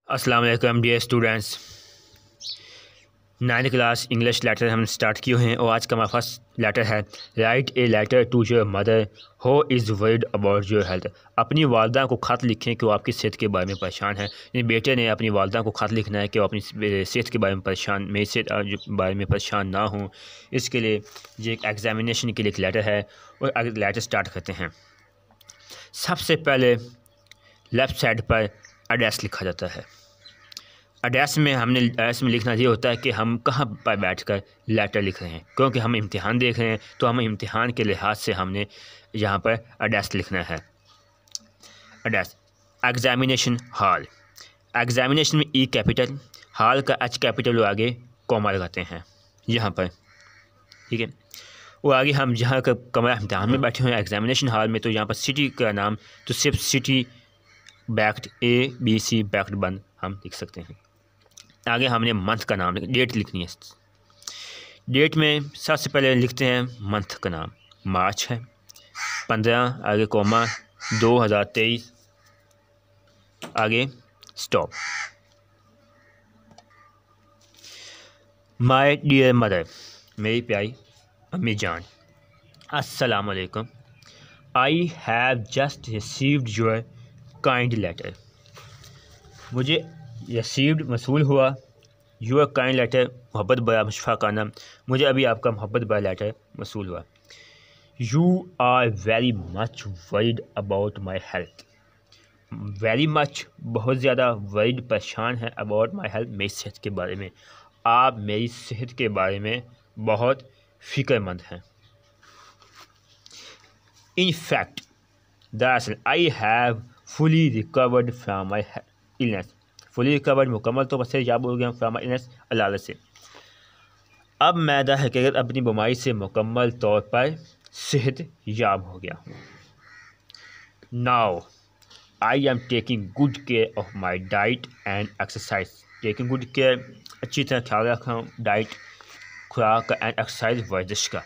अस्सलाम वालेकुम dear students. 9th class English letter हम स्टार्ट किए हैं और आज का हमारा फर्स्ट लेटर है write a letter to your mother who is worried about your health. अपनी वालदा को ख़त लिखें कि वो आपकी सेहत के बारे में परेशान है। यानी बेटे ने अपनी वालदा को ख़त लिखना है कि वो अपनी सेहत के बारे में परेशान, मेरी सेहत के बारे में परेशान ना हो। इसके लिए ये एक एग्जामिनेशन के लिए एक लेटर है और लेटर स्टार्ट करते हैं। सबसे पहले लेफ़्ट साइड पर एड्रेस लिखा जाता है। एड्रेस में लिखना ये होता है कि हम कहाँ पर बैठकर लेटर लिख रहे हैं, क्योंकि हम इम्तिहान देख रहे हैं तो हमें इम्तिहान के लिहाज से हमने यहाँ पर एड्रेस लिखना है। एड्रेस एग्जामिनेशन हॉल, एग्जामिनेशन में ई कैपिटल, हॉल का एच कैपिटल आगे कॉमा लगाते हैं यहाँ पर, ठीक है। वो आगे हम जहाँ का कमरा इम्तिहान में बैठे हुए हैं एग्जामिनेशन हॉल में, तो यहाँ पर सिटी का नाम तो सिर्फ सिटी बैक्ड ABC बैक्ड बंद हम लिख सकते हैं। आगे हमने मंथ का नाम, डेट लिखनी है। डेट में सबसे पहले लिखते हैं मंथ का नाम, मार्च है, 15 आगे कोमा 2023 आगे स्टॉप। माय डियर मदर, मेरी प्यारी अम्मी जान, अस्सलाम वालेकुम। I have just received your kind letter, मुझे रिसीव्ड मसूल हुआ योर काइंड लेटर, मोहब्बत भरा मुशफ़ाकाना, मुझे अभी आपका मोहब्बत भरा लेटर मसूल हुआ। You are very much worried about my health, very much बहुत ज़्यादा वरीड परेशान है, अबाउट माई हेल्थ मेरी सेहत के बारे में, आप मेरी सेहत के बारे में बहुत फ़िक्रमंद हैं। इन फैक्ट दरअसल I have fully recovered from my illness, fully recovered मुकम्मल तो बस याब हो गया फ्राम माई इलनेस अल्लाह से, अब मैं द हकीकत अपनी बीमारी से मुकम्मल तौर पर सेहत याब हो गया हूँ। Now I am taking good care of my diet and exercise, taking good care अच्छी तरह ख्याल रखा हूँ, डाइट खुराक का एंड एक्सरसाइज वर्जिश का,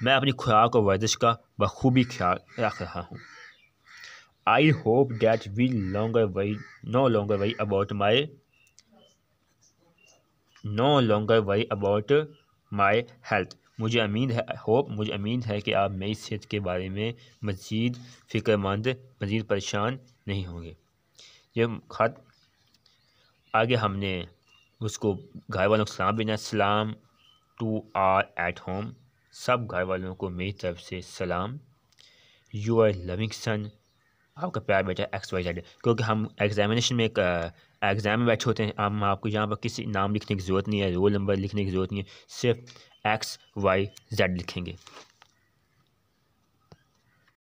मैं अपनी खुराक और वर्जिश का बखूबी ख्याल रख रहा हूँ। I hope that we no longer worry about my health, मुझे उम्मीद है कि आप मेरी सेहत के बारे में मज़ीद फ़िक्रमंद, मज़ीद परेशान नहीं होंगे। ये ख़त आगे हमने उसको घर वालों को सलाम देना, सलाम टू आर एट होम, सब घर वालों को मेरी तरफ से सलाम। योर लविंग सन, आपका प्यार बेटा XYZ, क्योंकि हम एग्जामिनेशन में एक एग्ज़ाम में बैठे होते हैं, हम आपको यहाँ पर किसी नाम लिखने की ज़रूरत नहीं है, रोल नंबर लिखने की ज़रूरत नहीं है, सिर्फ XYZ लिखेंगे।